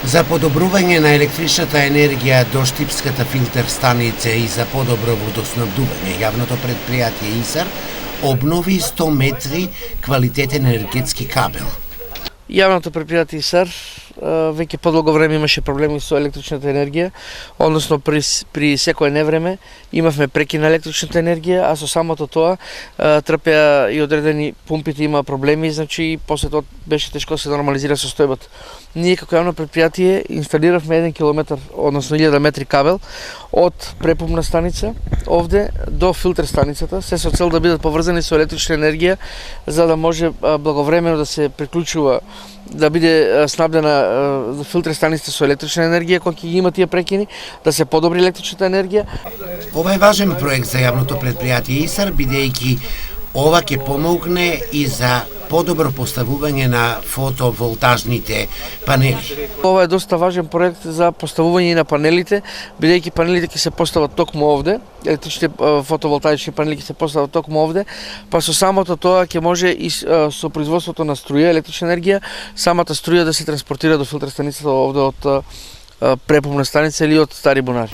За подобрување на електричната енергија до Штипската филтер станица и за подобро водоснабдување, јавното предпријатие ИСАР обнови 100 метри квалитетен енергетски кабел. Јавното предпријатие ИСАР веќе подолго време имаше проблеми со електричната енергија, односно при секое невреме имавме прекин на електричната енергија, а со самото тоа трпеа и одредени пумпите има проблеми, значи после тоа беше тешко да се нормализира состојбата. Ние како јавно предпријатие инсталиравме 1 километар, односно 1000 метри кабел од препумна станица овде до филтер станицата, се со цел да бидат поврзани со електрична енергија, за да може благовремено да се приклучува, да биде снабдена филтер станица со електрична енергија кога ќе ги има тие прекини, да се подобри електричната енергија. Ова е важен проект за јавното предпријатие ИСАР, бидејќи ова ќе помогне и за подобро поставување на фотоволтажните панели. Ова е доста важен проект за поставување на панелите, бидејќи панелите ќе се постават токму овде, електричните фотоволтаични панели ќе се постават токму овде, па со самото тоа ќе може и со производството на струја, електрична енергија, самата струја да се транспортира до филтер станицата овде од препумна станица или од Стари Бунари.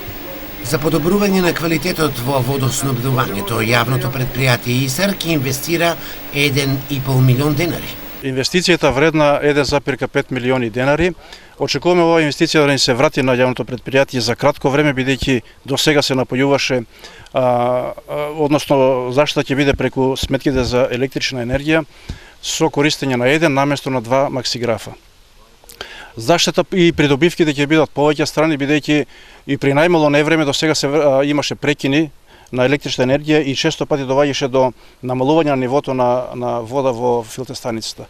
За подобрување на квалитетот во водоснабдувањето, јавното предпријатие ИСАР ќе инвестира 1,5 милион денари. Инвестицијата вредна 1,5 милиони денари. Очекуваме оваа инвестиција да ни се врати на јавното предпријатие за кратко време, бидејќи до сега се напојуваше, односно заштита ќе биде преку сметките за електрична енергија со користење на еден наместо на 2 максиграфа. Заштита и придобивките ќе бидат повеќе страни, бидејќи и при најмало невреме до сега имаше прекини на електрична енергија и често пати доваѓаше до намалување на нивото на вода во филтер станицата.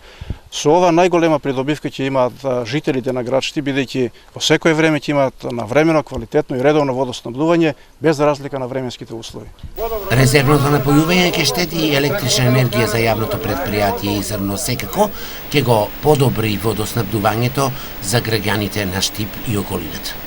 Со ова најголема придобивка ќе имаат жителите на град Штип, бидејќи во секое време ќе имаат навремено, квалитетно и редовно водоснабдување без разлика на временските услови. Резервното напојување ќе штеди и електрична енергија за јавното предпријатие ИСАР, но секако ќе го подобри водоснабдувањето за граѓаните на Штип и околината.